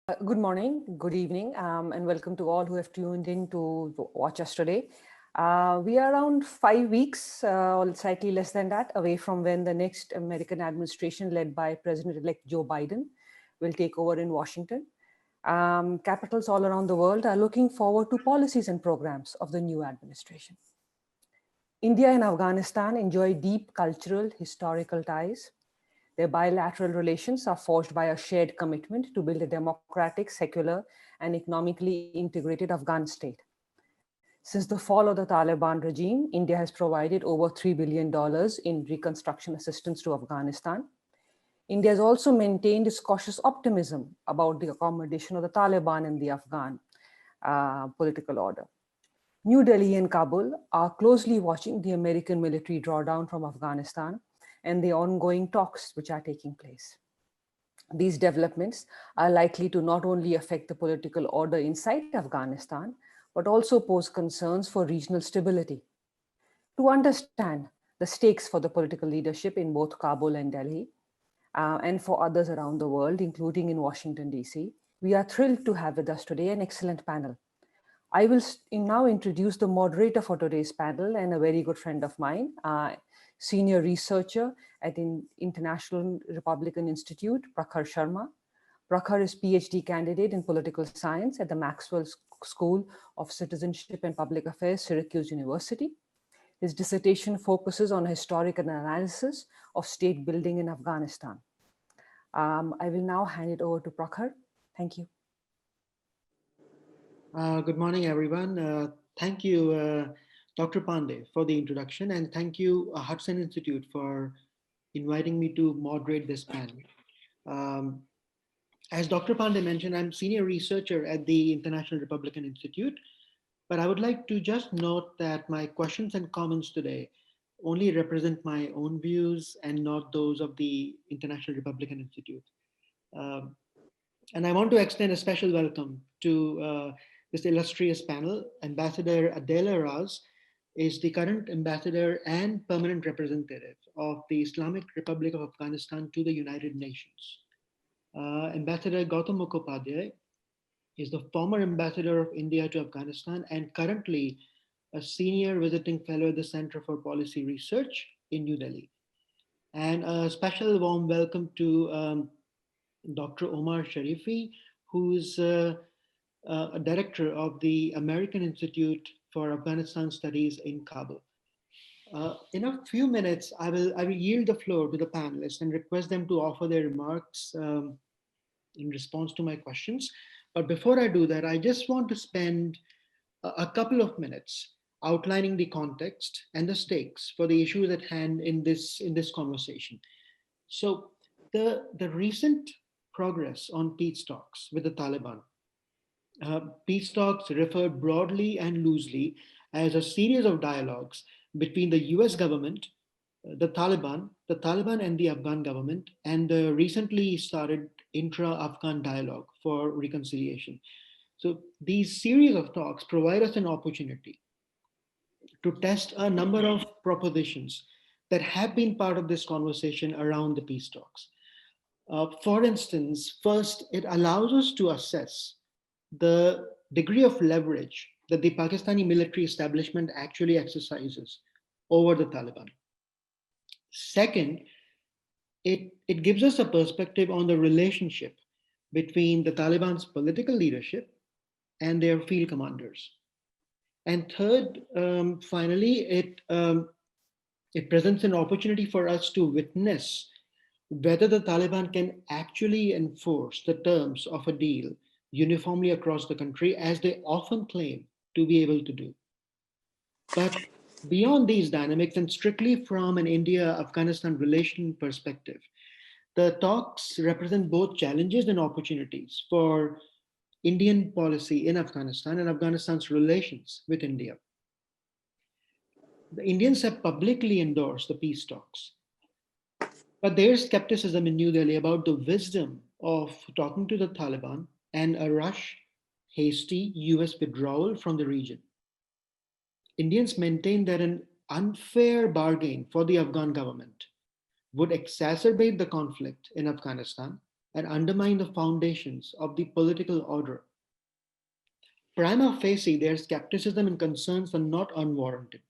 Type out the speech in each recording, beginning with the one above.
Good morning, good evening, and welcome to all who have tuned in to watch us today. We are around 5 weeks, or slightly less than that, away from when the next American administration, led by President-elect Joe Biden, will take over in Washington. Capitals all around the world are looking forward to policies and programs of the new administration. India and Afghanistan enjoy deep cultural, historical ties. Their bilateral relations are forged by a shared commitment to build a democratic, secular, and economically integrated Afghan state. Since the fall of the Taliban regime, India has provided over $3 billion in reconstruction assistance to Afghanistan. India has also maintained its cautious optimism about the accommodation of the Taliban in the Afghan political order. New Delhi and Kabul are closely watching the American military drawdown from Afghanistan and the ongoing talks which are taking place. These developments are likely to not only affect the political order inside Afghanistan, but also pose concerns for regional stability. To understand the stakes for the political leadership in both Kabul and Delhi, and for others around the world, including in Washington, D.C., we are thrilled to have with us today an excellent panel. I will now introduce the moderator for today's panel and a very good friend of mine, senior researcher at International Republican Institute, Prakhar Sharma. Prakhar is PhD candidate in political science at the Maxwell School of Citizenship and Public Affairs, Syracuse University. His dissertation focuses on historical analysis of state building in Afghanistan. I will now hand it over to Prakhar. Thank you. Good morning, everyone. Thank you, Dr. Pandey, for the introduction, and thank you, Hudson Institute, for inviting me to moderate this panel. Um, as Dr. Pandey mentioned, I'm senior researcher at the International Republican Institute, but I would like to just note that my questions and comments today only represent my own views and not those of the International Republican Institute. Um, and I want to extend a special welcome to this illustrious panel. Ambassador Adela Raz is the current ambassador and permanent representative of the Islamic Republic of Afghanistan to the United Nations. Ambassador Gautam Mukhopadhyay is the former ambassador of India to Afghanistan and currently a senior visiting fellow at the Center for Policy Research in New Delhi. And a special warm welcome to Dr. Omar Sharifi, who's a director of the American Institute for Afghanistan Studies in Kabul. In a few minutes, I will yield the floor to the panelists and request them to offer their remarks in response to my questions. But before I do that, I just want to spend a couple of minutes outlining the context and the stakes for the issues at hand in this conversation. So the recent progress on peace talks with the Taliban. Peace talks refer broadly and loosely as a series of dialogues between the US government, the Taliban and the Afghan government, and the recently started intra-Afghan dialogue for reconciliation. So these series of talks provide us an opportunity to test a number of propositions that have been part of this conversation around the peace talks. For instance, first, it allows us to assess the degree of leverage that the Pakistani military establishment actually exercises over the Taliban. Second, it gives us a perspective on the relationship between the Taliban's political leadership and their field commanders. And third, finally, it presents an opportunity for us to witness whether the Taliban can actually enforce the terms of a deal uniformly across the country, as they often claim to be able to do. But beyond these dynamics, and strictly from an India-Afghanistan relation perspective, the talks represent both challenges and opportunities for Indian policy in Afghanistan and Afghanistan's relations with India. The Indians have publicly endorsed the peace talks, but there's skepticism in New Delhi about the wisdom of talking to the Taliban and a hasty US withdrawal from the region. Indians maintain that an unfair bargain for the Afghan government would exacerbate the conflict in Afghanistan and undermine the foundations of the political order. Prima facie, their skepticism and concerns are not unwarranted.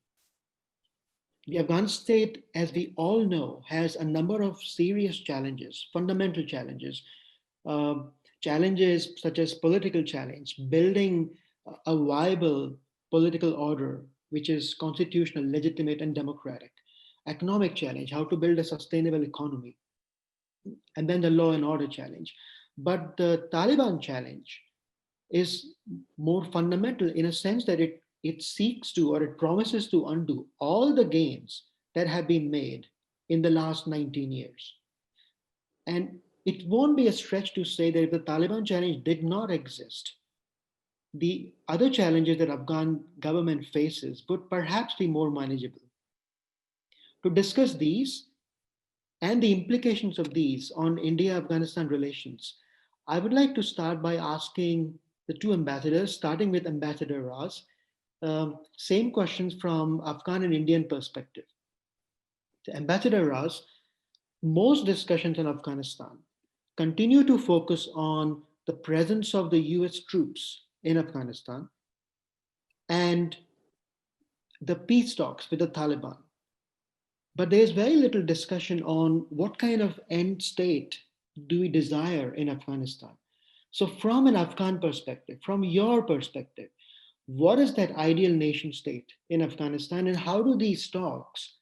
The Afghan state, as we all know, has a number of serious challenges, fundamental challenges, uh, challenges such as political challenge, building a viable political order which is constitutional, legitimate, and democratic, economic challenge, how to build a sustainable economy, and then the law and order challenge. But the Taliban challenge is more fundamental in a sense that it seeks to or it promises to undo all the gains that have been made in the last 19 years. And it won't be a stretch to say that if the Taliban challenge did not exist, the other challenges that Afghan government faces would perhaps be more manageable. To discuss these and the implications of these on India-Afghanistan relations, I would like to start by asking the two ambassadors, starting with Ambassador Raz, same questions from Afghan and Indian perspective. The Ambassador Raz, most discussions in Afghanistan continue to focus on the presence of the US troops in Afghanistan and the peace talks with the Taliban. But there's very little discussion on what kind of end state do we desire in Afghanistan. So, from an Afghan perspective, from your perspective, what is that ideal nation state in Afghanistan, and how do these talks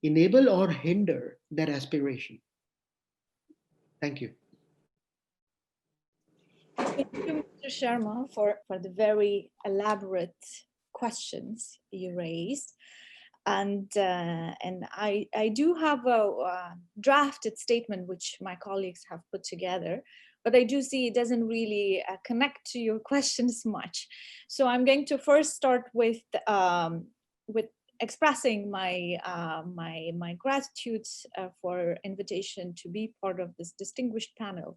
enable or hinder that aspiration? Thank you. Thank you, Mr. Sharma, for the very elaborate questions you raised. And I do have a drafted statement which my colleagues have put together, but I do see it doesn't really connect to your questions much. So I'm going to first start with expressing my my gratitude for invitation to be part of this distinguished panel.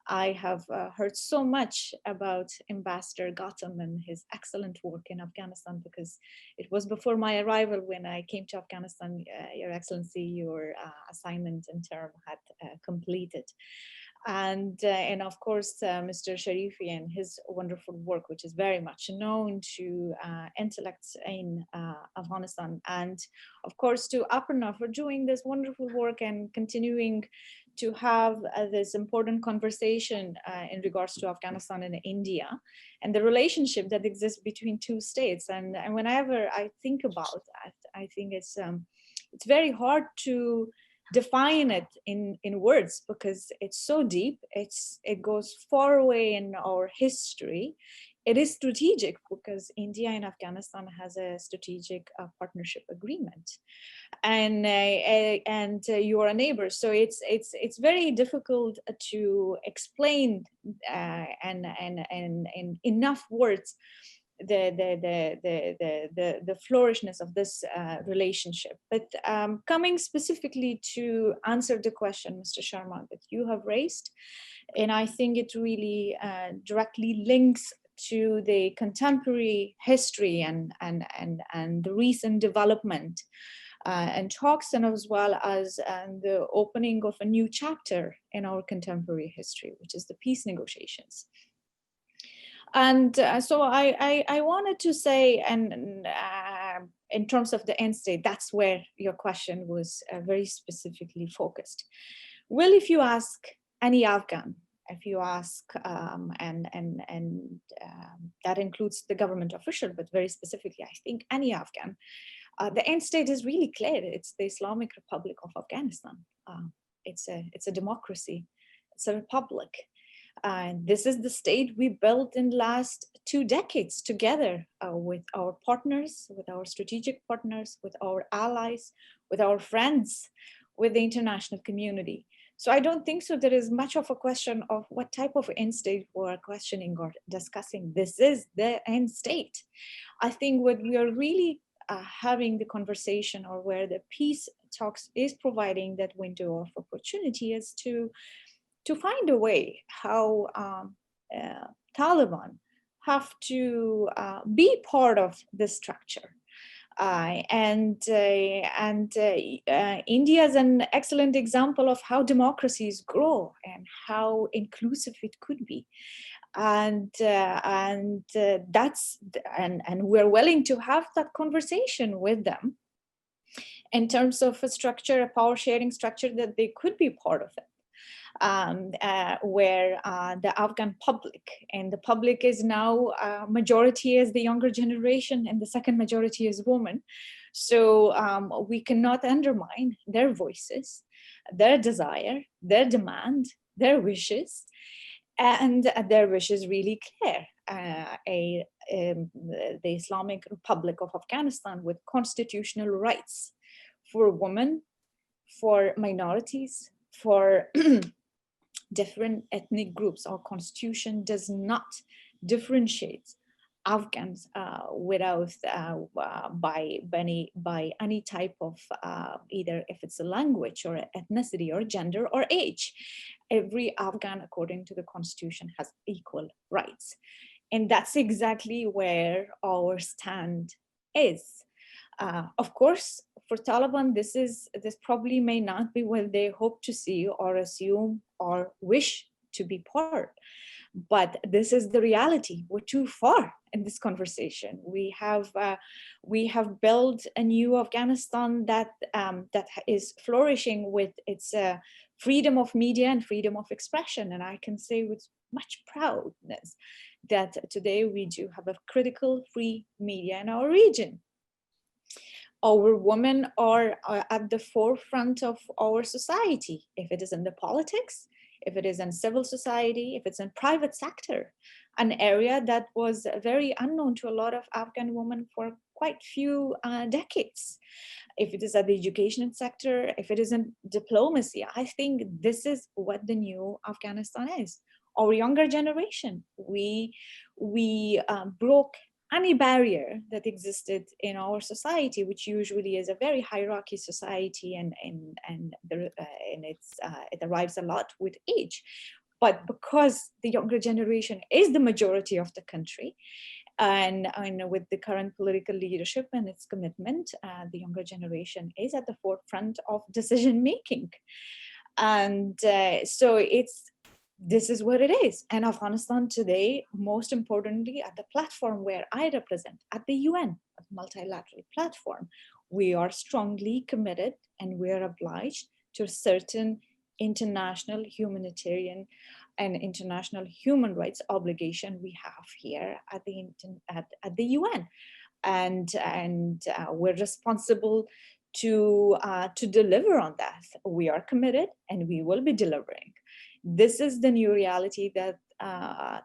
I have heard so much about Ambassador Gautam and his excellent work in Afghanistan, because it was before my arrival when I came to Afghanistan, Your Excellency, your assignment and term had completed. And of course, Mr. Sharifi and his wonderful work, which is very much known to intellects in Afghanistan. And of course, to Aparna for doing this wonderful work and continuing to have this important conversation in regards to Afghanistan and India and the relationship that exists between two states. And whenever I think about that, I think it's very hard to define it in words, because it's so deep. It goes far away in our history. It is strategic because India and Afghanistan has a strategic partnership agreement, and you are a neighbor. So it's very difficult to explain and in enough words the flourishness of this relationship. But coming specifically to answer the question, Mr. Sharma, that you have raised, and I think it really directly links to the contemporary history and the recent development and talks, and as well as the opening of a new chapter in our contemporary history, which is the peace negotiations. And so I wanted to say, and in terms of the end state, that's where your question was very specifically focused. Well, if you ask any Afghan, if you ask, and that includes the government official, but very specifically, I think any Afghan, the end state is really clear. It's the Islamic Republic of Afghanistan. It's a democracy. It's a republic. This is the state we built in the last 2 decades together with our partners, with our strategic partners, with our allies, with our friends, with the international community. So I don't think so there is much of a question of what type of end state we're questioning or discussing. This is the end state. I think what we are really having the conversation, or where the peace talks is providing that window of opportunity, is to find a way how Taliban have to be part of this structure. India is an excellent example of how democracies grow and how inclusive it could be. And we're willing to have that conversation with them in terms of a structure, a power sharing structure that they could be part of it. Where the Afghan public, and the public is now majority is the younger generation and the second majority is women. So we cannot undermine their voices, their desire, their demand, their wishes, and their wishes really clear. The Islamic Republic of Afghanistan with constitutional rights for women, for minorities, for different ethnic groups. Our constitution does not differentiate Afghans by any type of either if it's a language or ethnicity or gender or age. Every Afghan, according to the constitution, has equal rights. And that's exactly where our stand is. Of course, for Taliban, this probably may not be what they hope to see or assume or wish to be part. But this is the reality. We're too far in this conversation. We have built a new Afghanistan that is flourishing with its freedom of media and freedom of expression. And I can say with much proudness that today we do have a critical free media in our region. Our women are at the forefront of our society, if it is in the politics, if it is in civil society, if it's in private sector, an area that was very unknown to a lot of Afghan women for quite few decades. If it is at the education sector, if it is in diplomacy, I think this is what the new Afghanistan is. Our younger generation, we broke any barrier that existed in our society, which usually is a very hierarchy society, and it arrives a lot with age. But because the younger generation is the majority of the country, and with the current political leadership and its commitment, the younger generation is at the forefront of decision making, and so this is what it is. And Afghanistan today, most importantly, at the platform where I represent, at the UN, a multilateral platform, we are strongly committed and we are obliged to certain international humanitarian and international human rights obligation we have here at the UN. And we're responsible to deliver on that. We are committed and we will be delivering. This is the new reality that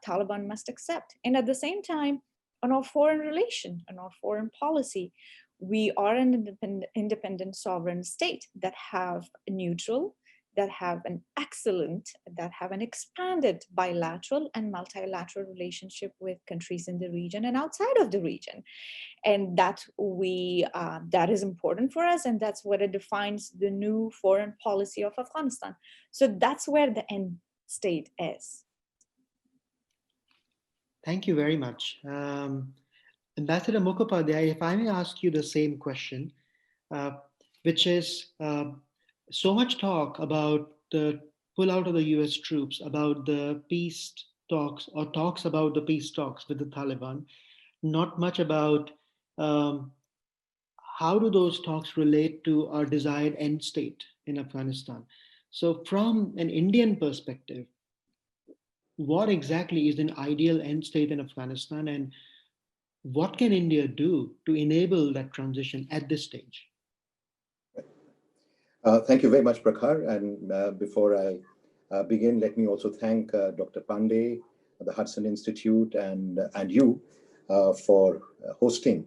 Taliban must accept. And at the same time, on our foreign relation, on our foreign policy, we are an independent sovereign state that have neutral, that have an excellent, that have an expanded bilateral and multilateral relationship with countries in the region and outside of the region. And that is important for us, and that's what it defines the new foreign policy of Afghanistan. So that's where the end state is. Thank you very much. Ambassador Mukhopadhyay, if I may ask you the same question, which is so much talk about the pullout of the US troops, about the peace talks or talks about the peace talks with the Taliban, not much about how do those talks relate to our desired end state in Afghanistan. So from an Indian perspective, what exactly is an ideal end state in Afghanistan, and what can India do to enable that transition at this stage? Thank you very much, Prakhar. And before I begin, let me also thank Dr. Pandey, the Hudson Institute, and you for hosting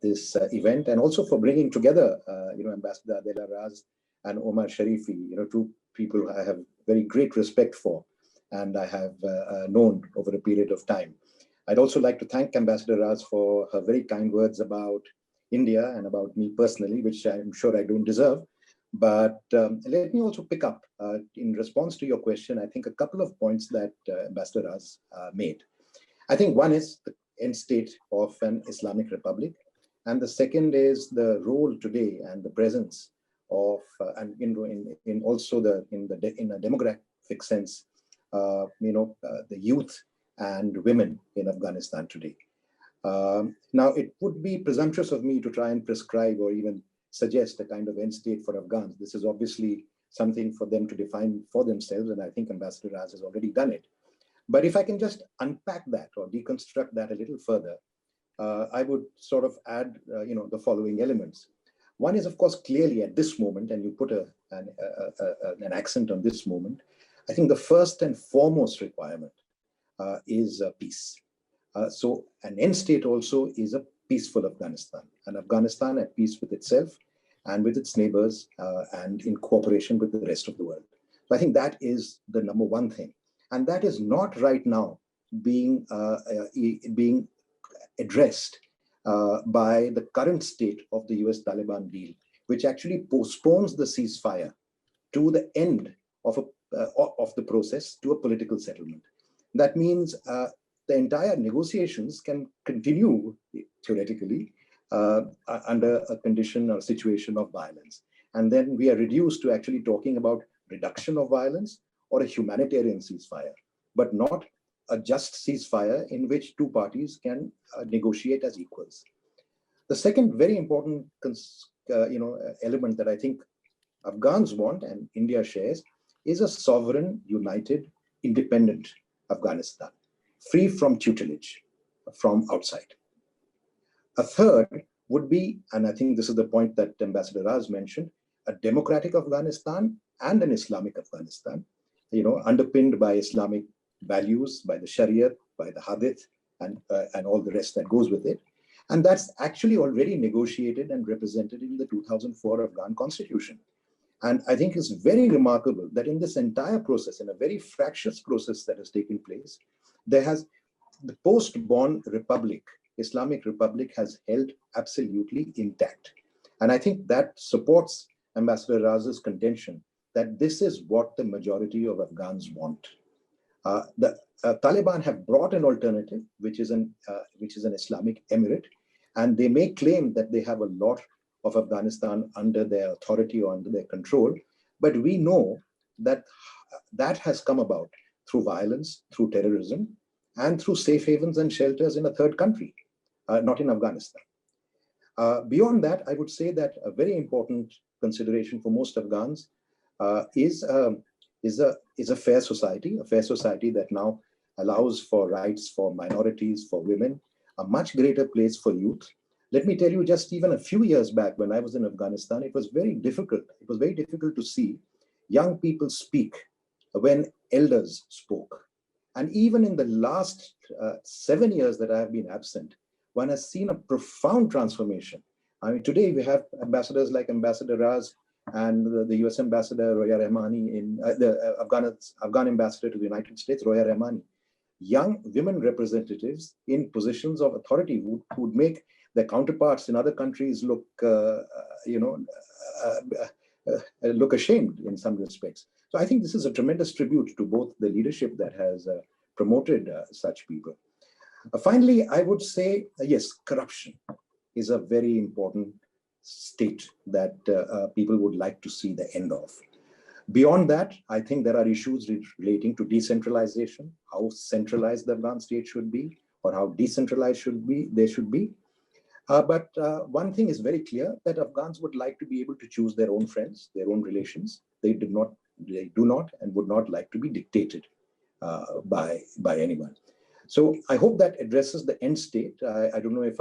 this event, and also for bringing together, Ambassador Adela Raz and Omar Sharifi, two people I have very great respect for, and I have known over a period of time. I'd also like to thank Ambassador Raz for her very kind words about India and about me personally, which I'm sure I don't deserve. But let me also pick up, in response to your question, I think a couple of points that Ambassador Raz made. I think one is the end state of an Islamic Republic. And the second is the role today and the presence of, and in also in a demographic sense, the youth and women in Afghanistan today. Now, it would be presumptuous of me to try and prescribe or even suggest a kind of end state for Afghans. This is obviously something for them to define for themselves, and I think Ambassador Raz has already done it. But if I can just unpack that or deconstruct that a little further, I would sort of add, the following elements. One is, of course, clearly at this moment, and you put an accent on this moment, I think the first and foremost requirement is peace. So an end state also is a peaceful Afghanistan, an Afghanistan at peace with itself and with its neighbors and in cooperation with the rest of the world. So I think that is the number one thing. And that is not right now being addressed by the current state of the US-Taliban deal, which actually postpones the ceasefire to the end of the process to a political settlement. That means the entire negotiations can continue theoretically under a condition or situation of violence. And then we are reduced to actually talking about reduction of violence or a humanitarian ceasefire, but not a just ceasefire in which two parties can negotiate as equals. The second very important element that I think Afghans want and India shares is a sovereign, united, independent Afghanistan, free from tutelage from outside. A third would be, and I think this is the point that Ambassador Raz mentioned, a democratic Afghanistan and an Islamic Afghanistan, underpinned by Islamic values, by the Sharia, by the Hadith, and all the rest that goes with it. And that's actually already negotiated and represented in the 2004 Afghan constitution. And I think it's very remarkable that in this entire process, in a very fractious process that has taken place, there has the post-born republic, Islamic Republic, has held absolutely intact. And I think that supports Ambassador Raz's contention that this is what the majority of Afghans want. The Taliban have brought an alternative, which is an Islamic emirate, and they may claim that they have a lot of Afghanistan under their authority or under their control, but we know that that has come about through violence, through terrorism, and through safe havens and shelters in a third country, not in Afghanistan. Beyond that, I would say that a very important consideration for most Afghans is a fair society that now allows for rights for minorities, for women, a much greater place for youth. Let me tell you, just even a few years back when I was in Afghanistan, it was very difficult. It was very difficult to see young people speak when elders spoke. And even in the last 7 years that I have been absent, one has seen a profound transformation. I mean, today we have ambassadors like Ambassador Raz and the US Ambassador Roya Rahmani, the Afghan ambassador to the United States, Roya Rahmani. Young women representatives in positions of authority who would make their counterparts in other countries look ashamed in some respects. So I think this is a tremendous tribute to both the leadership that has promoted such people. Finally, I would say, yes, corruption is a very important state that people would like to see the end of. Beyond that, I think there are issues relating to decentralization, how centralized the Afghan state should be, or how decentralized they should be. But one thing is very clear, that Afghans would like to be able to choose their own friends, their own relations. They do not and would not like to be dictated by anyone. So I hope that addresses the end state. I don't know if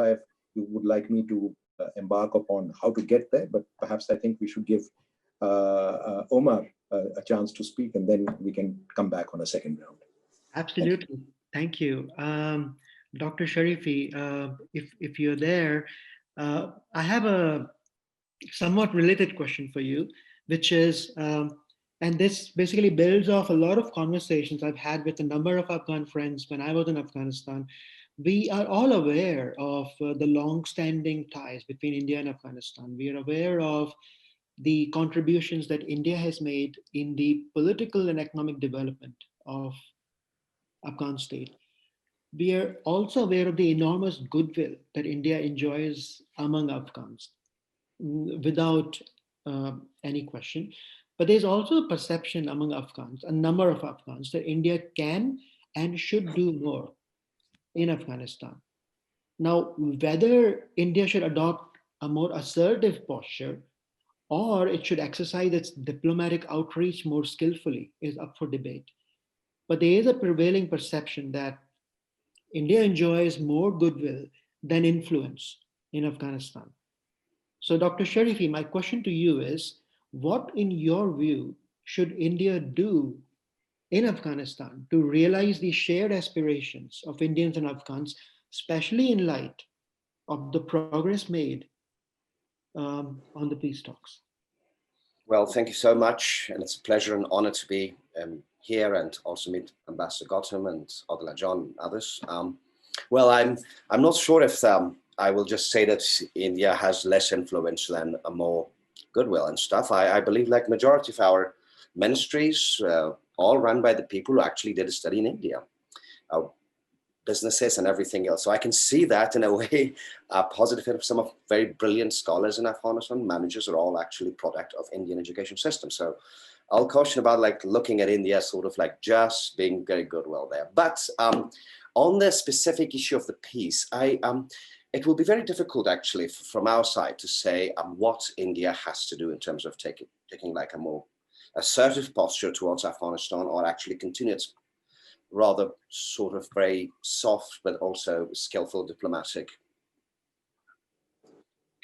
you would like me to embark upon how to get there, but perhaps I think we should give Omar a chance to speak, and then we can come back on a second round. Absolutely. Thank you. Dr. Sharifi, if you're there, I have a somewhat related question for you, which is, and this basically builds off a lot of conversations I've had with a number of Afghan friends when I was in Afghanistan. We are all aware of the long-standing ties between India and Afghanistan. We are aware of the contributions that India has made in the political and economic development of Afghan state. we are also aware of the enormous goodwill that India enjoys among Afghans, without any question. But there's also a perception among Afghans, a number of Afghans, that India can and should do more in Afghanistan. Now, whether India should adopt a more assertive posture or it should exercise its diplomatic outreach more skillfully is up for debate. But there is a prevailing perception that India enjoys more goodwill than influence in Afghanistan. So, Dr. Sharifi, my question to you is, what, in your view, should India do in Afghanistan to realize the shared aspirations of Indians and Afghans, especially in light of the progress made on the peace talks? Well, thank you so much. And it's a pleasure and honor to be here and also meet Ambassador Gautam and Adela John and others. Well, I'm not sure if I will just say that India has less influence than a more goodwill and stuff. I believe like majority of our ministries, all run by the people who actually did a study in India. Businesses and everything else. So I can see that in a way positive. Some of very brilliant scholars in Afghanistan, managers are all actually product of Indian education system. So I'll caution about like looking at India sort of like just being very goodwill there. But on the specific issue of the peace, it will be very difficult actually from our side to say what India has to do in terms of taking like a more assertive posture towards Afghanistan or actually continue its rather sort of very soft, but also skillful diplomatic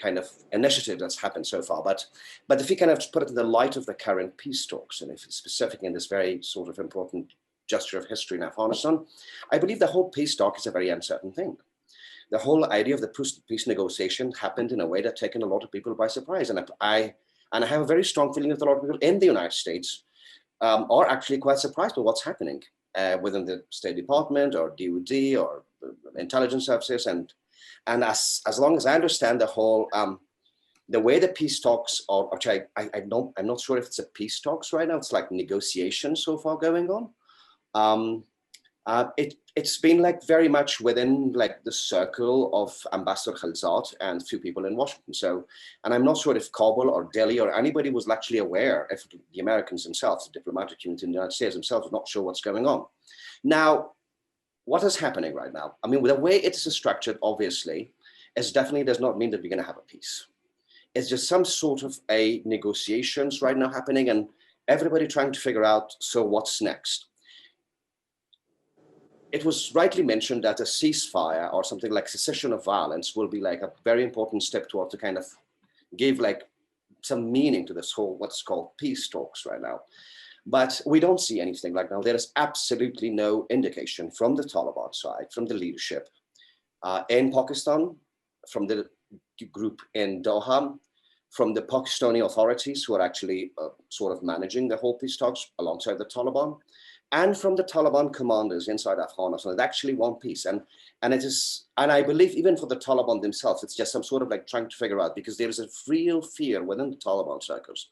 kind of initiative that's happened so far. But if you kind of put it in the light of the current peace talks, and if it's specific in this very sort of important gesture of history in Afghanistan, I believe the whole peace talk is a very uncertain thing. The whole idea of the peace negotiation happened in a way that taken a lot of people by surprise. And I have a very strong feeling that a lot of people in the United States are actually quite surprised by what's happening within the State Department or DoD or intelligence services, and as long as I understand the whole the way the peace talks are, which I'm not sure if it's a peace talks right now. It's like negotiations so far going on. It's been like very much within like the circle of Ambassador Khalzad and a few people in Washington. So, and I'm not sure if Kabul or Delhi or anybody was actually aware, if the Americans themselves, the diplomatic community in the United States themselves, were not sure what's going on. Now, what is happening right now? I mean, the way it's structured, obviously, is definitely does not mean that we're going to have a peace. It's just some sort of a negotiations right now happening, and everybody trying to figure out, so what's next? It was rightly mentioned that a ceasefire or something like cessation of violence will be like a very important step toward to kind of give like some meaning to this whole what's called peace talks right now. But we don't see anything like now. There is absolutely no indication from the Taliban side, from the leadership in Pakistan, from the group in Doha, from the Pakistani authorities who are actually sort of managing the whole peace talks alongside the Taliban, and from the Taliban commanders inside Afghanistan that actually want peace. And I believe even for the Taliban themselves, it's just some sort of like trying to figure out, because there is a real fear within the Taliban circles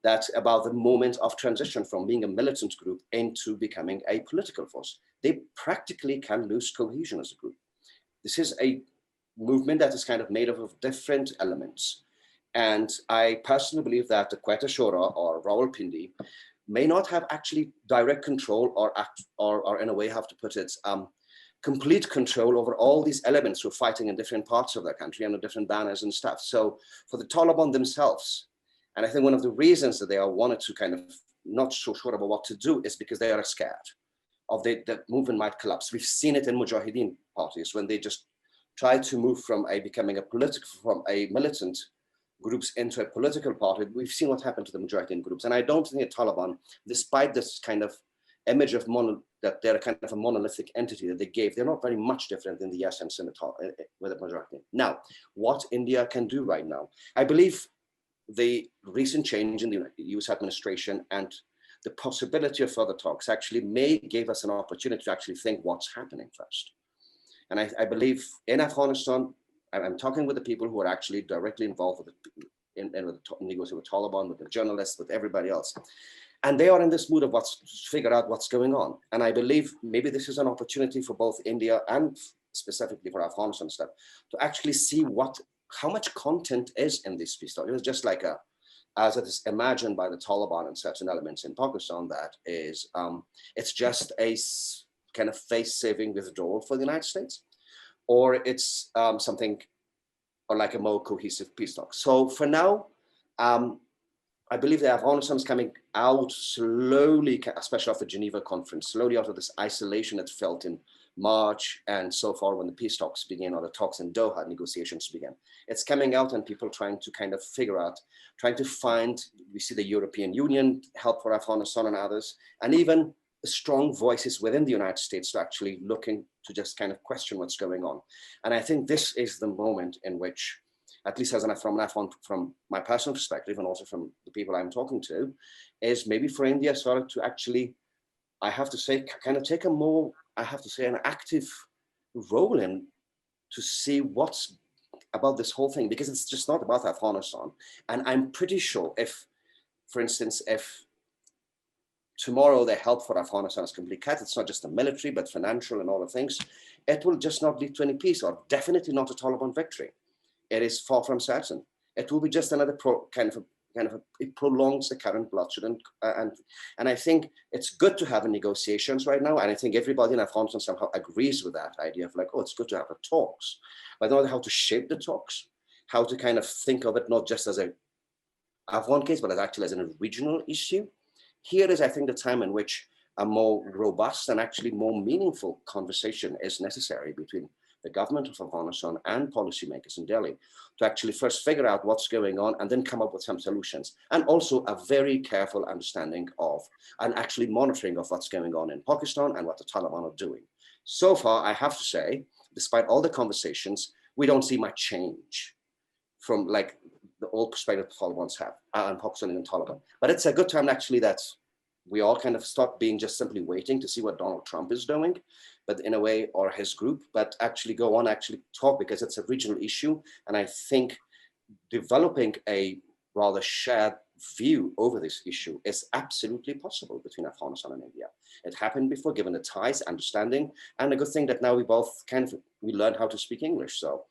that about the moment of transition from being a militant group into becoming a political force. They practically can lose cohesion as a group. This is a movement that is kind of made up of different elements. And I personally believe that the Quetta Shura or Rawalpindi may not have actually direct control or in a way have to put it, complete control over all these elements who are fighting in different parts of the country under different banners and stuff. So for the Taliban themselves, and I think one of the reasons that they are wanted to kind of not so sure about what to do is because they are scared of the movement might collapse. We've seen it in Mujahideen parties when they just try to move from from a militant groups into a political party. We've seen what happened to the Mujahideen groups. And I don't think the Taliban, despite this kind of image of that they're kind of a monolithic entity that they gave, they're not very much different than the essence in with the Mujahideen. Now, what India can do right now, I believe the recent change in the US administration and the possibility of further talks actually may give us an opportunity to actually think what's happening first. And I believe in Afghanistan, I'm talking with the people who are actually directly involved with negotiating with Taliban, with the journalists, with everybody else. And they are in this mood of figure out what's going on. And I believe maybe this is an opportunity for both India and specifically for Afghanistan stuff to actually see how much content is in this peace talk. It was just like as it is imagined by the Taliban and certain elements in Pakistan, that is, it's just a kind of face-saving withdrawal for the United States, or it's something or like a more cohesive peace talk. So for now, I believe that Afghanistan is coming out slowly, especially after the Geneva conference, slowly out of this isolation it felt in March and so far when the peace talks began, or the talks in Doha negotiations began. It's coming out and people trying to kind of figure out, trying to find, we see the European Union help for Afghanistan and others, and even strong voices within the United States to actually looking to just kind of question what's going on. And I think this is the moment in which, at least from my personal perspective and also from the people I'm talking to, is maybe for India started to actually, I have to say, kind of take a more, I have to say, an active role in to see what's about this whole thing, because it's just not about Afghanistan. And I'm pretty sure if, for instance, if tomorrow the help for Afghanistan is completely cut, it's not just the military, but financial and all the things, it will just not lead to any peace, or definitely not a Taliban victory. It is far from certain. It will be just another it prolongs the current bloodshed, and I think it's good to have negotiations right now, and I think everybody in Afghanistan somehow agrees with that idea of like, oh, it's good to have the talks, but not how to shape the talks, how to kind of think of it not just as a Afghan case, but as actually as a regional issue. Here is, I think, the time in which a more robust and actually more meaningful conversation is necessary between the government of Afghanistan and policymakers in Delhi to actually first figure out what's going on and then come up with some solutions. And also a very careful understanding of and actually monitoring of what's going on in Pakistan and what the Taliban are doing. So far, I have to say, despite all the conversations, we don't see much change from like the old perspective the Taliban have and Pakistan and Taliban. But it's a good time actually that we all kind of stop being just simply waiting to see what Donald Trump is doing, but in a way, or his group, but actually go on, actually talk, because it's a regional issue. And I think developing a rather shared view over this issue is absolutely possible between Afghanistan and India. It happened before, given the ties, understanding, and a good thing that now we both we learned how to speak English. So,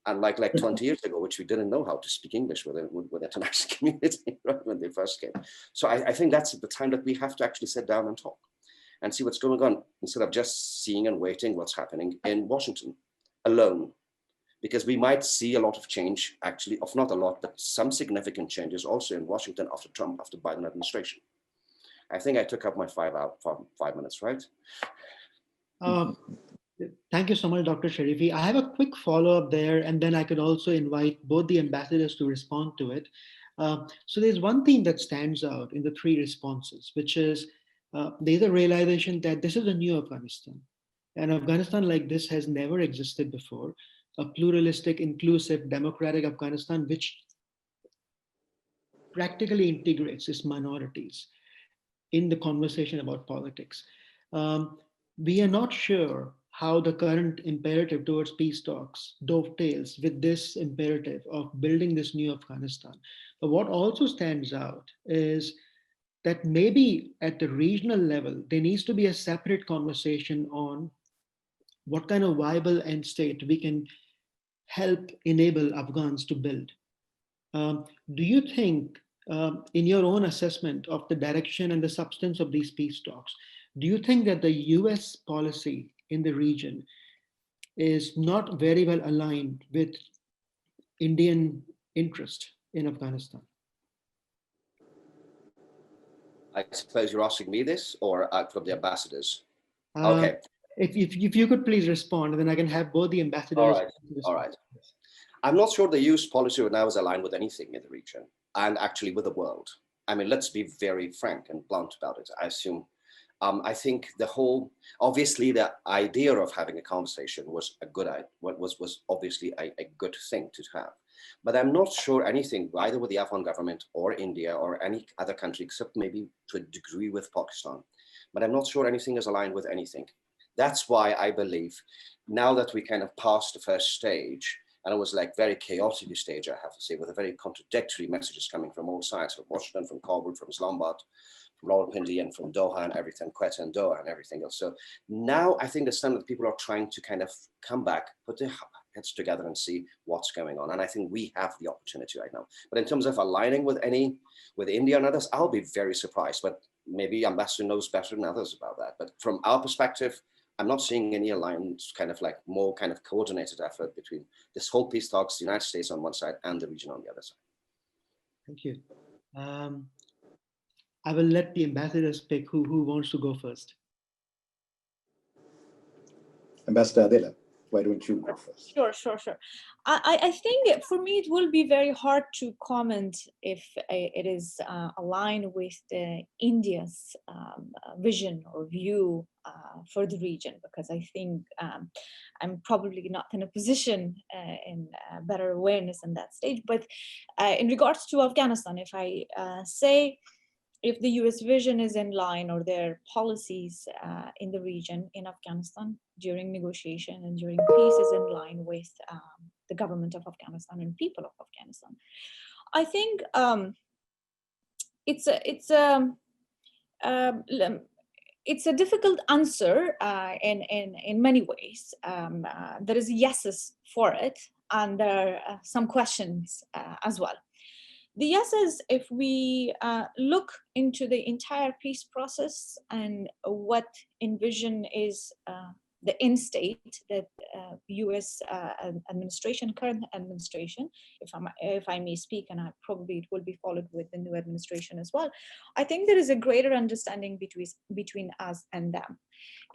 unlike like 20 years ago, which we didn't know how to speak English with the international community, right, when they first came. So I think that's the time that we have to actually sit down and talk and see what's going on, instead of just seeing and waiting what's happening in Washington alone. Because we might see a lot of change, actually, of not a lot, but some significant changes also in Washington after Trump, after Biden administration. I think I took up my 5 minutes, right? Thank you so much, Dr. Sharifi. I have a quick follow-up there, and then I could also invite both the ambassadors to respond to it. So there's one thing that stands out in the three responses, which is there's a realization that this is a new Afghanistan. And Afghanistan like this has never existed before. A pluralistic, inclusive, democratic Afghanistan, which practically integrates its minorities in the conversation about politics. We are not sure how the current imperative towards peace talks dovetails with this imperative of building this new Afghanistan. But what also stands out is that maybe at the regional level, there needs to be a separate conversation on what kind of viable end state we can help enable Afghans to build. Do you think, in your own assessment of the direction and the substance of these peace talks, do you think that the US policy in the region is not very well aligned with Indian interest in Afghanistan? I suppose you're asking me this, or from the ambassadors? Okay. If you could please respond, then I can have both the ambassadors. All right. I'm not sure the US policy right now is aligned with anything in the region and actually with the world. I mean, let's be very frank and blunt about it. I think obviously the idea of having a conversation was a good idea, was obviously a good thing to have. But I'm not sure anything, either with the Afghan government or India or any other country, except maybe to a degree with Pakistan. But I'm not sure anything is aligned with anything. That's why I believe now that we kind of passed the first stage, and it was like very chaotic stage, I have to say, with a very contradictory messages coming from all sides, from Washington, from Kabul, from Islamabad, Rawalpindi and from Doha and everything, Quetta and Doha and everything else. So now I think it's time that people are trying to kind of come back, put their heads together and see what's going on. And I think we have the opportunity right now. But in terms of aligning with India and others, I'll be very surprised. But maybe Ambassador knows better than others about that. But from our perspective, I'm not seeing any alignment, kind of like more kind of coordinated effort between this whole peace talks, the United States on one side and the region on the other side. Thank you. I will let the ambassadors pick who wants to go first. Ambassador Adela, why don't you go first? Sure. I think for me, it will be very hard to comment if it is aligned with India's vision or view for the region, because I think I'm probably not in a position in better awareness in that stage. But in regards to Afghanistan, if I say, if the US vision is in line or their policies in the region, in Afghanistan, during negotiation and during peace is in line with the government of Afghanistan and people of Afghanistan, I think it's a difficult answer in many ways. There is yeses for it, and there are some questions as well. The yeses, if we look into the entire peace process and what envision is the end state that U.S. administration, current administration, if I may speak, and probably it will be followed with the new administration as well, I think there is a greater understanding between us and them.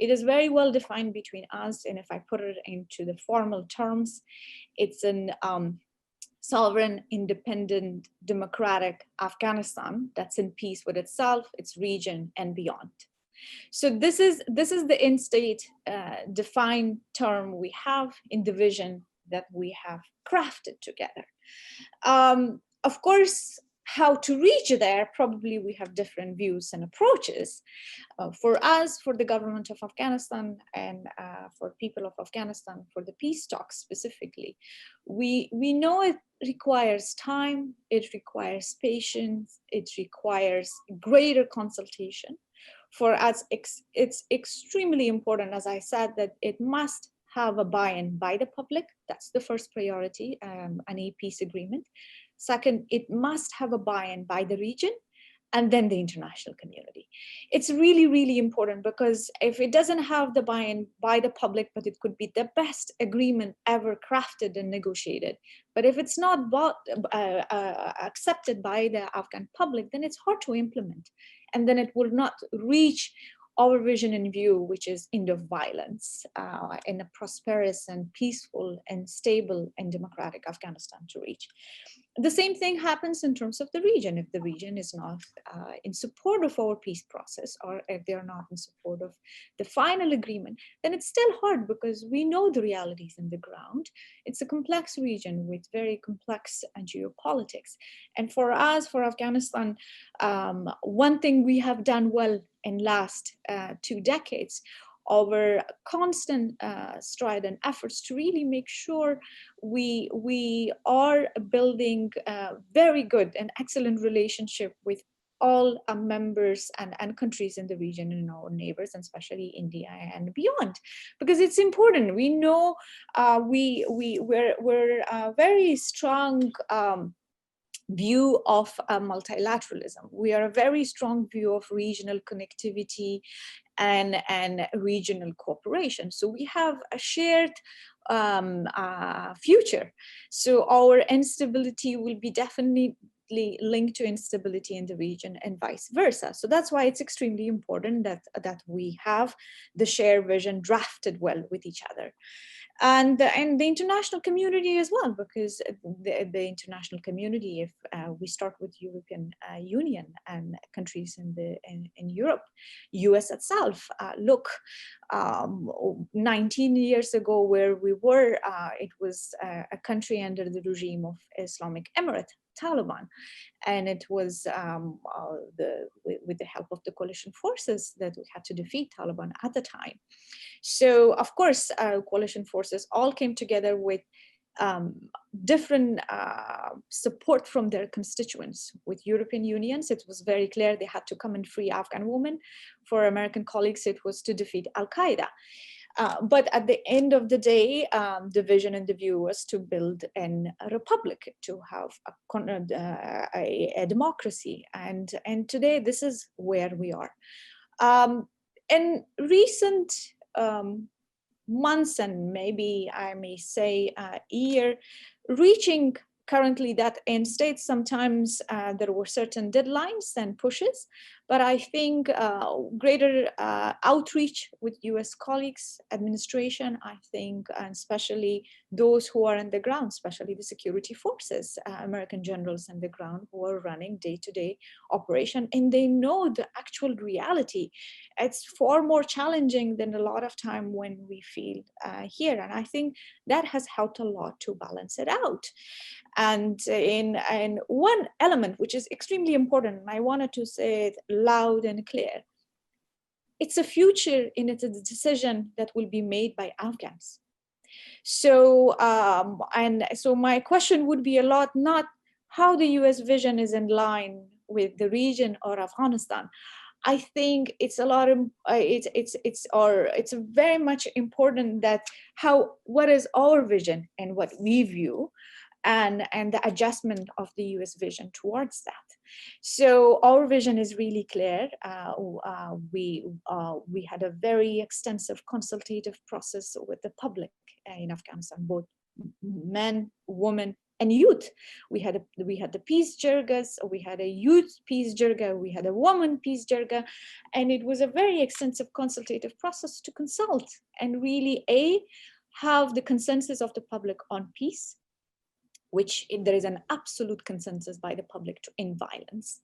It is very well defined between us, and if I put it into the formal terms, it's an sovereign, independent, democratic Afghanistan that's in peace with itself, its region, and beyond. So this is the end state defined term we have in the vision that we have crafted together. Of course, how to reach there, probably we have different views and approaches. For us, for the government of Afghanistan, and for people of Afghanistan, for the peace talks specifically, we know it requires time, it requires patience, it requires greater consultation. For us, it's extremely important, as I said, that it must have a buy-in by the public. That's the first priority, any peace agreement. Second, it must have a buy-in by the region, and then the international community. It's really, really important, because if it doesn't have the buy-in by the public, but it could be the best agreement ever crafted and negotiated, but if it's not accepted by the Afghan public, then it's hard to implement. And then it will not reach our vision in view, which is end of violence in a prosperous and peaceful and stable and democratic Afghanistan to reach. The same thing happens in terms of the region. If the region is not in support of our peace process, or if they're not in support of the final agreement, then it's still hard, because we know the realities in the ground. It's a complex region with very complex geopolitics. And for us, for Afghanistan, one thing we have done well in last 2 decades, our constant stride and efforts to really make sure we are building a very good and excellent relationship with all members and countries in the region and our neighbors, and especially India and beyond, because it's important. We know we're a very strong view of multilateralism. We are a very strong view of regional connectivity and regional cooperation. So we have a shared future. So our instability will be definitely linked to instability in the region, and vice versa. So that's why it's extremely important that we have the shared vision drafted well with each other. And the international community as well, because the international community, if we start with European Union and countries in Europe, US itself, look, 19 years ago where we were, it was a country under the regime of Islamic Emirate, Taliban, and it was with the help of the coalition forces that we had to defeat Taliban at the time. So of course, coalition forces all came together with different support from their constituents. With European unions, it was very clear they had to come and free Afghan women. For American colleagues, it was to defeat Al-Qaeda. But at the end of the day, the vision and the view was to build a republic, to have a democracy. And today, this is where we are. In recent months, and maybe I may say year, reaching currently that end state, sometimes there were certain deadlines and pushes, but I think greater outreach with US colleagues, administration, I think, and especially those who are on the ground, especially the security forces, American generals on the ground who are running day-to-day operation, and they know the actual reality. It's far more challenging than a lot of time when we feel here. And I think that has helped a lot to balance it out. And in one element, which is extremely important, and I wanted to say it loud and clear, it's a future and it's a decision that will be made by Afghans. So, so my question would be a lot, not how the US vision is in line with the region or Afghanistan. I think it's a lot of, it's very much important that what is our vision and what we view, and the adjustment of the US vision towards that. So our vision is really clear. We had a very extensive consultative process with the public in Afghanistan, both men, women, and youth. We had the peace jirgas, we had a youth peace jirga, we had a woman peace jirga, and it was a very extensive consultative process to consult and really have the consensus of the public on peace, which there is an absolute consensus by the public to end violence.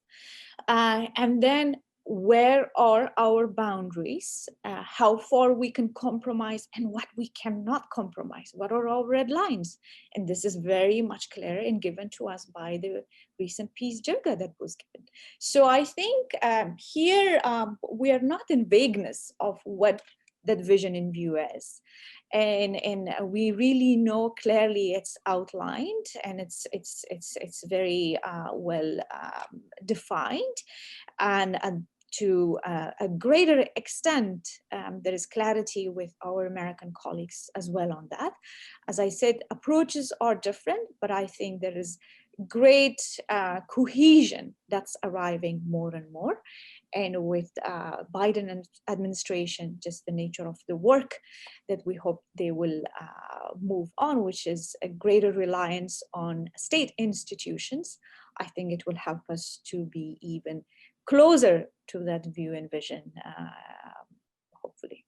And then where are our boundaries, how far we can compromise and what we cannot compromise, what are our red lines? And this is very much clear and given to us by the recent peace jirga that was given. So I think here we are not in vagueness of what that vision in view is. And we really know clearly it's outlined and it's very well defined, and to a greater extent there is clarity with our American colleagues as well on that. As I said, approaches are different, but I think there is great cohesion that's arriving more and more. And with Biden administration, just the nature of the work that we hope they will move on, which is a greater reliance on state institutions, I think it will help us to be even closer to that view and vision, hopefully.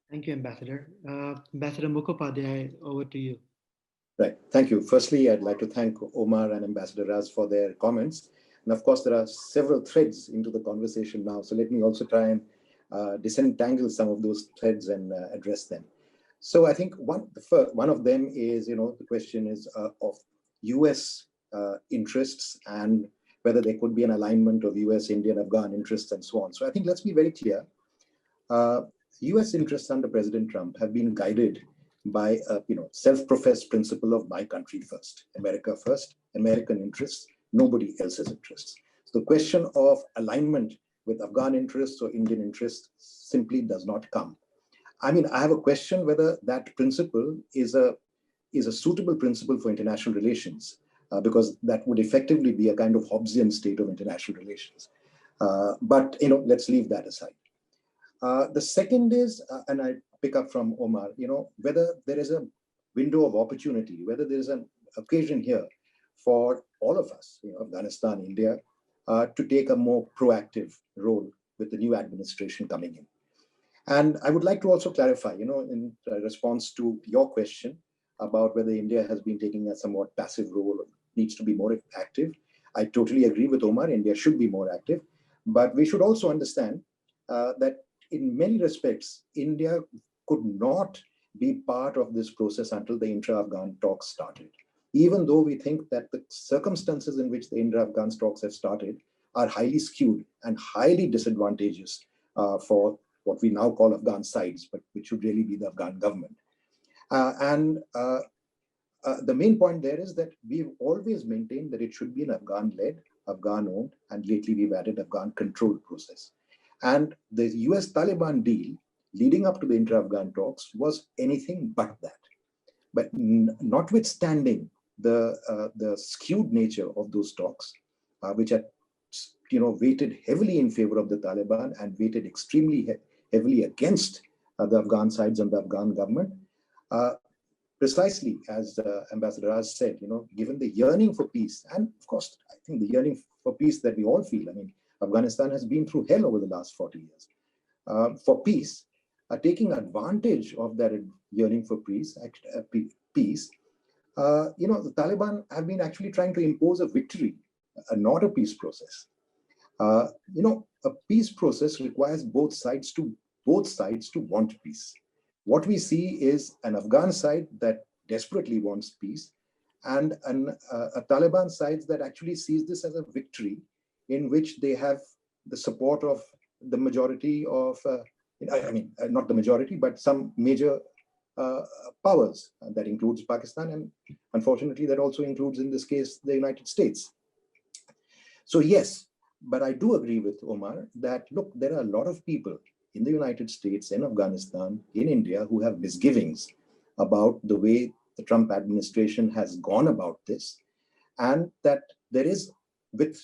Thank you, Ambassador. Ambassador Mukhopadhyay, over to you. Right. Thank you. Firstly, I'd like to thank Omar and Ambassador Raz for their comments. And of course, there are several threads into the conversation now. So let me also try and disentangle some of those threads and address them. So I think one of them is, the question is of US interests and whether there could be an alignment of US, Indian, Afghan interests and so on. So I think let's be very clear. US interests under President Trump have been guided by a self-professed principle of my country first, America first, American interests, nobody else's interests. So the question of alignment with Afghan interests or Indian interests simply does not come. I mean, I have a question whether that principle is a suitable principle for international relations, because that would effectively be a kind of Hobbesian state of international relations. But let's leave that aside. The second is, and I pick up from Omar, whether there is a window of opportunity, whether there is an occasion here for all of us, Afghanistan, India, to take a more proactive role with the new administration coming in. And I would like to also clarify, in response to your question about whether India has been taking a somewhat passive role, needs to be more active. I totally agree with Omar, India should be more active, but we should also understand that in many respects, India could not be part of this process until the intra-Afghan talks started. Even though we think that the circumstances in which the intra-Afghan talks have started are highly skewed and highly disadvantageous for what we now call Afghan sides, but which should really be the Afghan government. The main point there is that we've always maintained that it should be an Afghan-led, Afghan-owned, and lately we've added Afghan-controlled process. And the US Taliban deal leading up to the inter-Afghan talks was anything but that. But notwithstanding the skewed nature of those talks, which had weighted heavily in favor of the Taliban and weighted extremely heavily against the Afghan sides and the Afghan government, precisely as Ambassador Raz said, given the yearning for peace, and of course, I think the yearning for peace that we all feel. I mean, Afghanistan has been through hell over the last 40 years. For peace, taking advantage of that yearning for peace, the Taliban have been actually trying to impose a victory, not a peace process. A peace process requires both sides to want peace. What we see is an Afghan side that desperately wants peace, and a Taliban side that actually sees this as a victory, in which they have the support of the majority of, not the majority, but some major powers. That includes Pakistan, and unfortunately, that also includes, in this case, the United States. So yes, but I do agree with Omar that, look, there are a lot of people in the United States, in Afghanistan, in India, who have misgivings about the way the Trump administration has gone about this, and that there is, with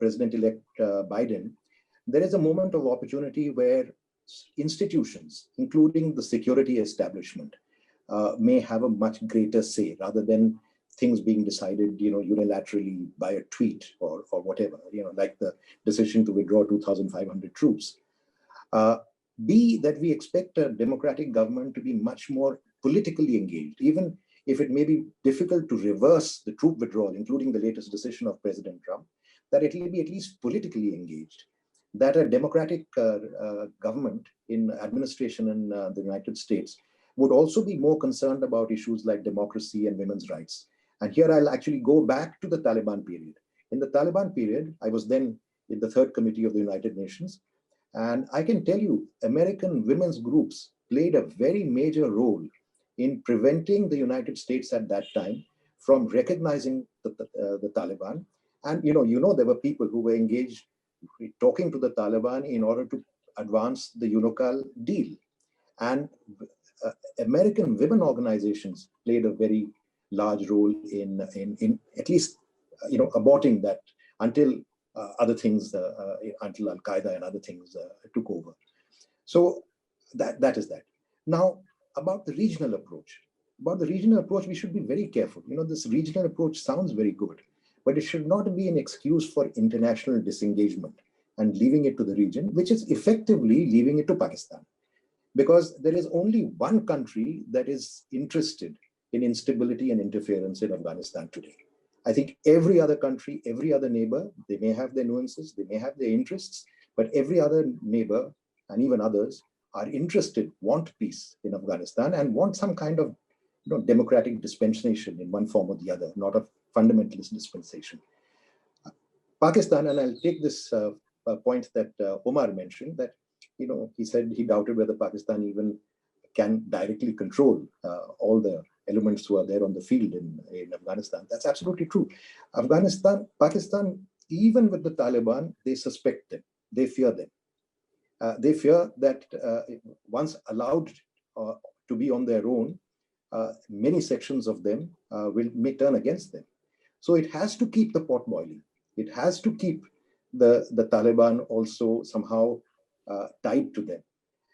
President-elect Biden, there is a moment of opportunity where institutions, including the security establishment, may have a much greater say, rather than things being decided, unilaterally by a tweet or whatever, like the decision to withdraw 2,500 troops. B, that we expect a democratic government to be much more politically engaged, even if it may be difficult to reverse the troop withdrawal, including the latest decision of President Trump, that it will be at least politically engaged, that a democratic government in administration in the United States would also be more concerned about issues like democracy and women's rights. And here I'll actually go back to the Taliban period. In the Taliban period, I was then in the Third Committee of the United Nations, and I can tell you, American women's groups played a very major role in preventing the United States at that time from recognizing the Taliban. And there were people who were engaged talking to the Taliban in order to advance the UNOCAL deal. And American women organizations played a very large role in at least aborting that until other things, until Al-Qaeda and other things took over. So that is that. Now, about the regional approach. About the regional approach, we should be very careful. This regional approach sounds very good, but it should not be an excuse for international disengagement and leaving it to the region, which is effectively leaving it to Pakistan. Because there is only one country that is interested in instability and interference in Afghanistan today. I think every other country, every other neighbor, they may have their nuances, they may have their interests, but every other neighbor and even others are interested, want peace in Afghanistan and want some kind of democratic dispensation in one form or the other, not a fundamentalist dispensation. Pakistan, and I'll take this point that Omar mentioned, that he said he doubted whether Pakistan even can directly control all the elements who are there on the field in Afghanistan. That's absolutely true. Pakistan, even with the Taliban, they suspect them, they fear them. They fear that once allowed to be on their own, many sections of them may turn against them. So it has to keep the pot boiling. It has to keep the Taliban also somehow tied to them.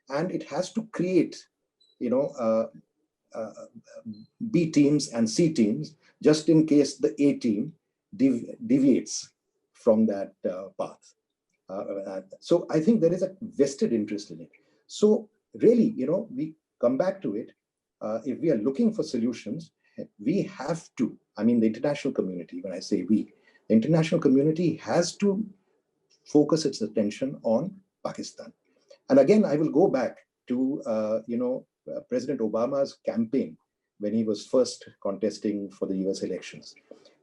And it has to create, B teams and C teams, just in case the A team deviates from that path. So I think there is a vested interest in it. So really, we come back to it. If we are looking for solutions, we have to, the international community, when I say we, the international community has to focus its attention on Pakistan. And again, I will go back to, President Obama's campaign when he was first contesting for the US elections.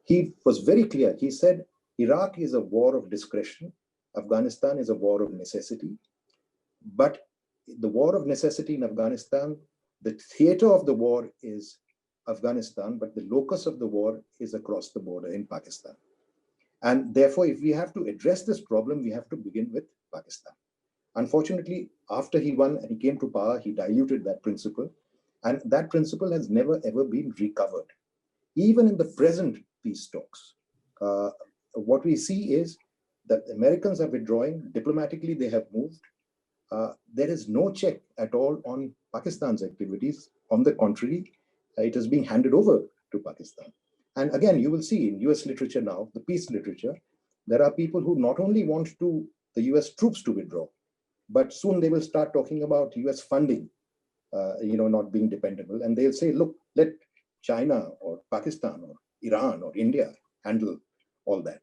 He was very clear. He said, Iraq is a war of discretion. Afghanistan is a war of necessity. But the war of necessity in Afghanistan the theater of the war is Afghanistan, but the locus of the war is across the border in Pakistan. And therefore, if we have to address this problem, we have to begin with Pakistan. Unfortunately, after he won and he came to power, he diluted that principle. And that principle has never, ever been recovered. Even in the present peace talks, what we see is that Americans are withdrawing. Diplomatically, they have moved. There is no check at all on Pakistan's activities. On the contrary, it is being handed over to Pakistan. And again, you will see in US literature now, the peace literature, there are people who not only want the US troops to withdraw, but soon they will start talking about US funding, not being dependable. And they'll say, look, let China or Pakistan or Iran or India handle all that.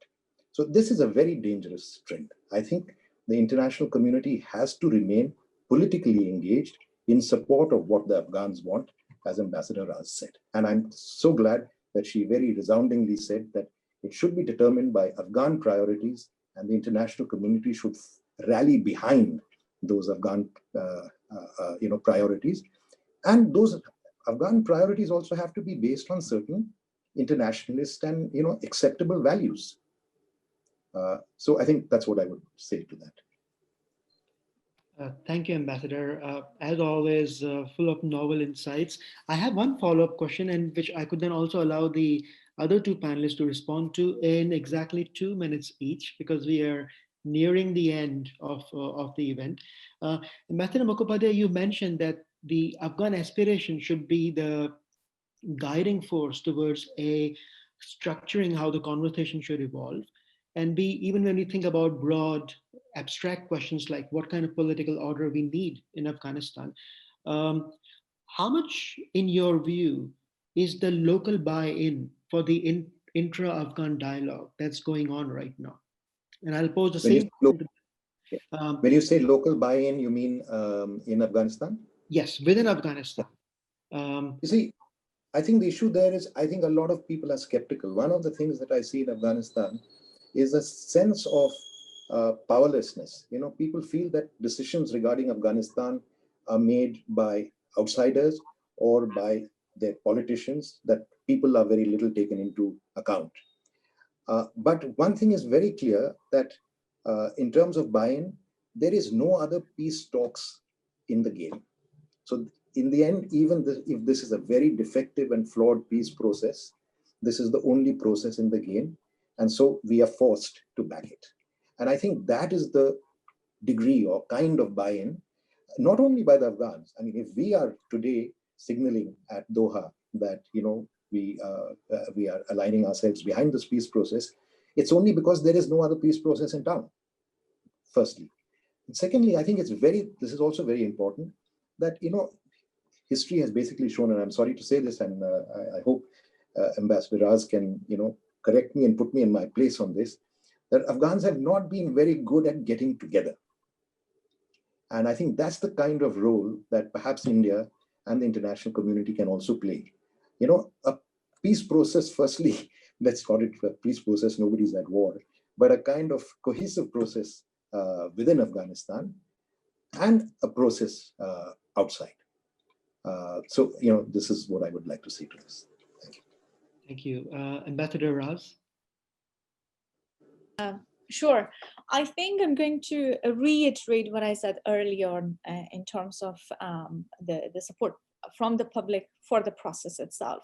So this is a very dangerous trend. I think the international community has to remain politically engaged in support of what the Afghans want, as Ambassador Raz said. And I'm so glad that she very resoundingly said that it should be determined by Afghan priorities, and the international community should rally behind those Afghan priorities. And those Afghan priorities also have to be based on certain internationalist and acceptable values. So I think that's what I would say to that. Thank you, Ambassador. As always, full of novel insights. I have one follow-up question, and which I could then also allow the other two panelists to respond to in exactly 2 minutes each, because we are nearing the end of the event. Ambassador Mukhopadhyay, you mentioned that the Afghan aspiration should be the guiding force towards structuring how the conversation should evolve. And even when we think about broad, abstract questions like what kind of political order we need in Afghanistan, how much, in your view, is the local buy-in for the intra-Afghan dialogue that's going on right now? And I'll pose the same question. When you say local buy-in, you mean in Afghanistan? Yes, within Afghanistan. You see, I think the issue there is, I think a lot of people are skeptical. One of the things that I see in Afghanistan is a sense of powerlessness. People feel that decisions regarding Afghanistan are made by outsiders or by their politicians, that people are very little taken into account. But one thing is very clear, that in terms of buy-in, there is no other peace talks in the game. So in the end, even if this is a very defective and flawed peace process, this is the only process in the game. And so we are forced to back it. And I think that is the degree or kind of buy-in, not only by the Afghans. I mean, if we are today signaling at Doha that, we are aligning ourselves behind this peace process, it's only because there is no other peace process in town, firstly. And secondly, I think this is also very important, that, history has basically shown, and I'm sorry to say this, and I hope Ambassador Raz can, correct me and put me in my place on this, that Afghans have not been very good at getting together. And I think that's the kind of role that perhaps India and the international community can also play. A peace process, firstly, let's call it a peace process, nobody's at war, but a kind of cohesive process within Afghanistan and a process outside. So, this is what I would like to say to this. Thank you. Thank you. Ambassador Raz? Sure. I think I'm going to reiterate what I said earlier on in terms of the support from the public for the process itself.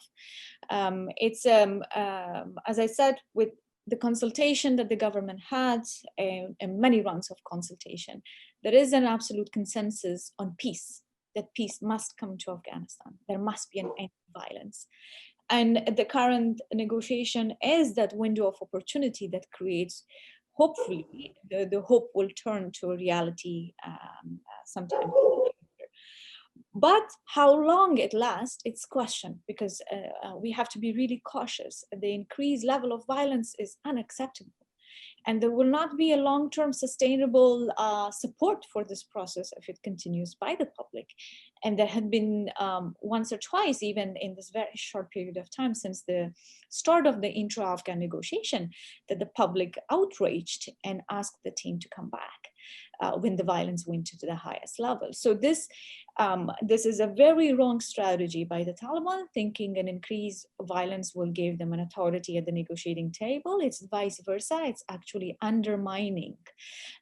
It's, as I said, with the consultation that the government had and many rounds of consultation, there is an absolute consensus on peace, that peace must come to Afghanistan. There must be an end to violence. And the current negotiation is that window of opportunity that creates, hopefully, the hope will turn to a reality sometime. But how long it lasts, it's questioned, because we have to be really cautious. The increased level of violence is unacceptable. And there will not be a long-term sustainable support for this process if it continues by the public. And there had been once or twice, even in this very short period of time since the start of the intra-Afghan negotiation, that the public outraged and asked the team to come back when the violence went to the highest level. So this is a very wrong strategy by the Taliban, thinking an increased violence will give them an authority at the negotiating table. It's vice versa. It's actually undermining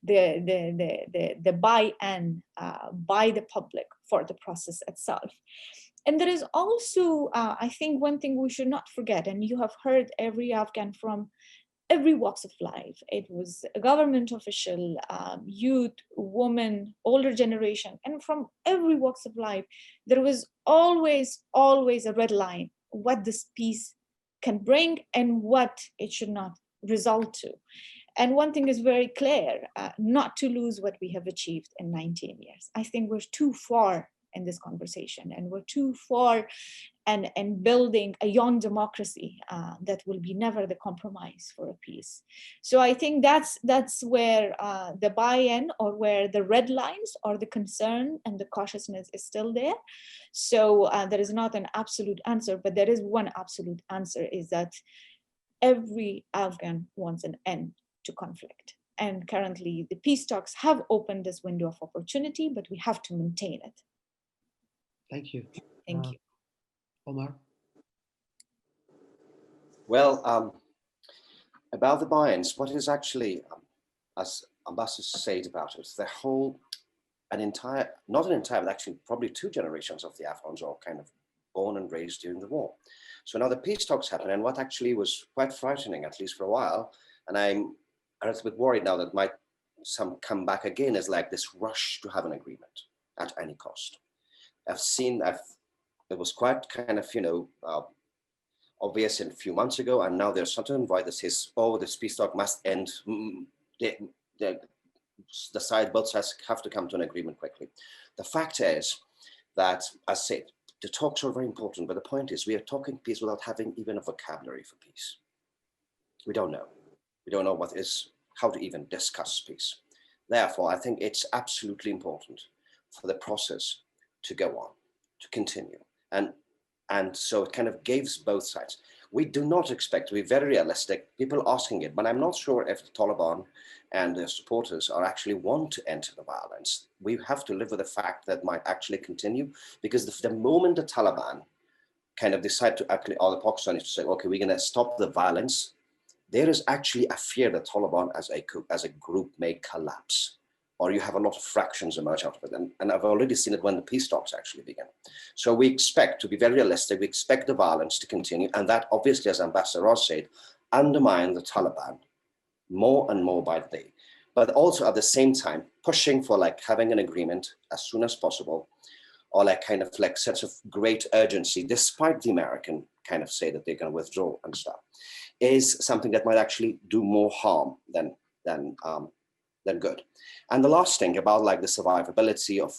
the buy-in by the public for the process itself. And there is also, I think, one thing we should not forget, and you have heard every Afghan from every walks of life. It was a government official, youth, women, older generation, and from every walks of life, there was always a red line, what this peace can bring and what it should not result to. And one thing is very clear, not to lose what we have achieved in 19 years. I think we're too far in this conversation, and we're too far and building a young democracy that will be never the compromise for a peace. So I think that's where the buy-in, or where the red lines or the concern and the cautiousness is still there. So there is not an absolute answer, but there is one absolute answer, is that every Afghan wants an end to conflict. And currently the peace talks have opened this window of opportunity, but we have to maintain it. Thank you. Thank you. Omar? Well, about the buy-ins, what is actually, as Ambassador said about it, the whole, not an entire, but actually probably 2 generations of the Afghans are kind of born and raised during the war. So now the peace talks happen, and what actually was quite frightening, at least for a while, and I'm a little bit worried now that might some come back again, is like this rush to have an agreement at any cost. It was quite kind of, obvious a few months ago, and now there's certain voice that says, oh, this peace talk must end. Both sides have to come to an agreement quickly. The fact is that, as I said, the talks are very important, but the point is we are talking peace without having even a vocabulary for peace. We don't know. We don't know how to even discuss peace. Therefore, I think it's absolutely important for the process to go on, to continue. And so it kind of gives both sides. We do not expect to be very realistic, people asking it, but I'm not sure if the Taliban and their supporters are actually want to enter the violence. We have to live with the fact that might actually continue, because the moment the Taliban kind of decide to actually, all the Pakistanis to say, okay, we're gonna stop the violence, there is actually a fear that Taliban as a group may collapse, or you have a lot of fractions emerge out of it. And I've already seen it when the peace talks actually begin. So we expect, to be very realistic, we expect the violence to continue. And that obviously, as Ambassador Ross said, undermine the Taliban more and more by the day. But also at the same time, pushing for like having an agreement as soon as possible, or like kind of like sense of great urgency, despite the American kind of say that they're going to withdraw and stuff, is something that might actually do more harm than good. And the last thing about like the survivability of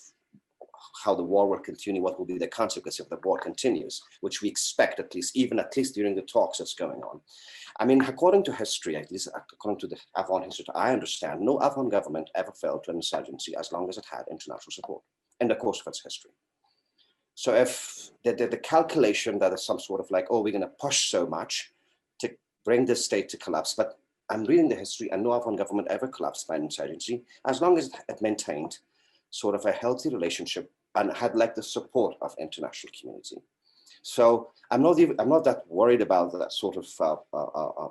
how the war will continue, what will be the consequence if the war continues, which we expect at least during the talks that's going on. I mean, according to history, at least according to the Afghan history, I understand, no Afghan government ever fell to an insurgency as long as it had international support in the course of its history. So if the calculation that is some sort of like, oh, we're going to push so much to bring this state to collapse, but I'm reading the history, and no Afghan government ever collapsed by an insurgency as long as it maintained sort of a healthy relationship and had like the support of international community. So I'm not that worried about that sort of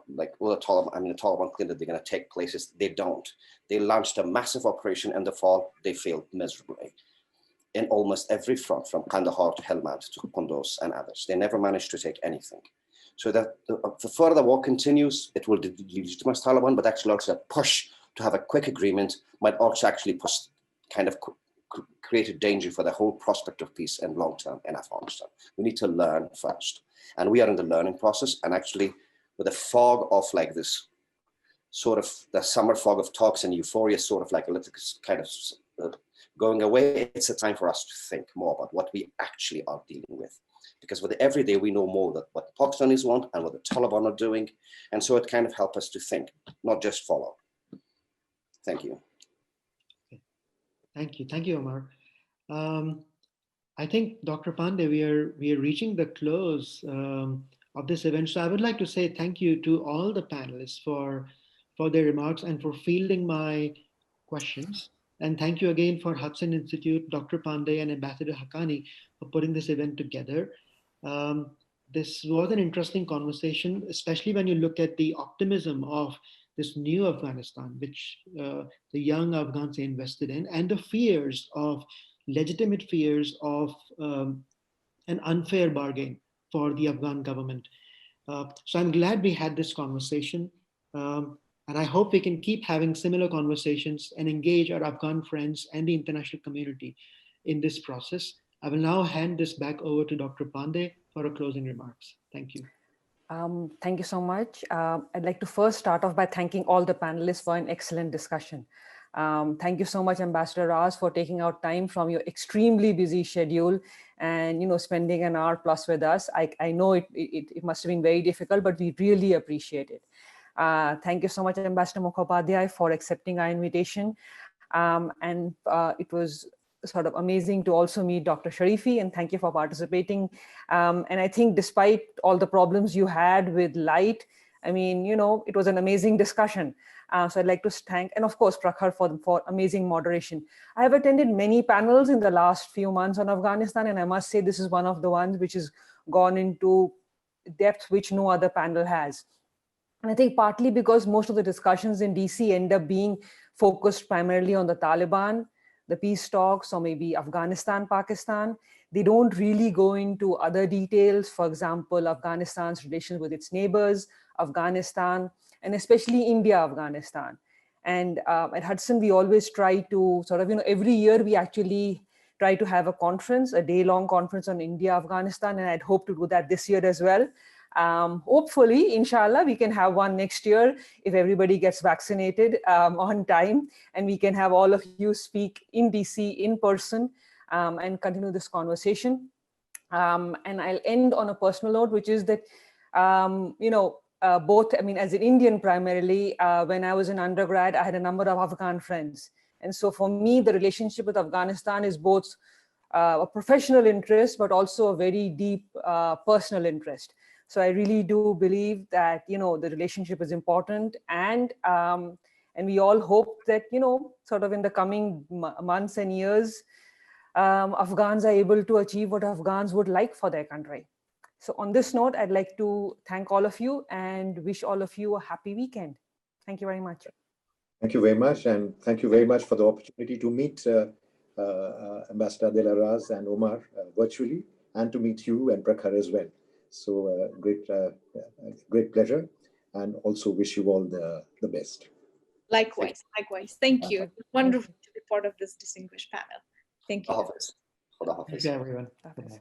like, well, the Taliban claim that they're going to take places. They don't. They launched a massive operation in the fall. They failed miserably in almost every front, from Kandahar to Helmand to Kunduz and others. They never managed to take anything. So that the further the war continues, it will legitimize Taliban, but actually also a push to have a quick agreement might also actually create a danger for the whole prospect of peace and long term in Afghanistan. We need to learn first. And we are in the learning process. And actually, with the fog of like this sort of the summer fog of talks and euphoria, sort of like a little kind of going away, it's a time for us to think more about what we actually are dealing with. Because with every day we know more that what Pakistanis want and what the Taliban are doing. And so it kind of helps us to think, not just follow. Thank you. Thank you, Omar. I think, Dr. Pandey, we are reaching the close of this event. So I would like to say thank you to all the panelists for their remarks and for fielding my questions. And thank you again for Hudson Institute, Dr. Pandey, and Ambassador Haqqani for putting this event together. This was an interesting conversation, especially when you look at the optimism of this new Afghanistan, which the young Afghans invested in, and the fears of legitimate fears of an unfair bargain for the Afghan government. So I'm glad we had this conversation. And I hope we can keep having similar conversations and engage our Afghan friends and the international community in this process. I will now hand this back over to Dr. Pandey for a closing remarks. Thank you. Thank you so much. I'd like to first start off by thanking all the panelists for an excellent discussion. Thank you so much, Ambassador Raz, for taking out time from your extremely busy schedule and spending an hour plus with us. I know it must have been very difficult, but we really appreciate it. Thank you so much, Ambassador Mukhopadhyay, for accepting our invitation. It was sort of amazing to also meet Dr. Sharifi, and thank you for participating. And I think despite all the problems you had with light, I mean, it was an amazing discussion. So I'd like to thank, and of course, Prakhar for amazing moderation. I have attended many panels in the last few months on Afghanistan, and I must say this is one of the ones which has gone into depth which no other panel has. And I think partly because most of the discussions in DC end up being focused primarily on the Taliban, the peace talks, or maybe Afghanistan, Pakistan. They don't really go into other details. For example, Afghanistan's relations with its neighbors, Afghanistan, and especially India-Afghanistan. And at Hudson, we always try to sort of, every year we actually try to have a conference, a day-long conference on India-Afghanistan, and I'd hope to do that this year as well. Hopefully, inshallah, we can have one next year if everybody gets vaccinated on time, and we can have all of you speak in DC in person and continue this conversation. And I'll end on a personal note, which is that, both, I mean, as an Indian primarily, when I was an undergrad, I had a number of Afghan friends. And so for me, the relationship with Afghanistan is both a professional interest, but also a very deep personal interest. So I really do believe that, the relationship is important, and we all hope that, sort of in the coming months and years, Afghans are able to achieve what Afghans would like for their country. So on this note, I'd like to thank all of you and wish all of you a happy weekend. Thank you very much. Thank you very much. And thank you very much for the opportunity to meet Ambassador Adela Raz and Omar virtually, and to meet you and Prakhar as well. So great pleasure, and also wish you all the best. Likewise. Thank you. Wonderful to be part of this distinguished panel. Thank you. Thank you, everyone. Bye-bye.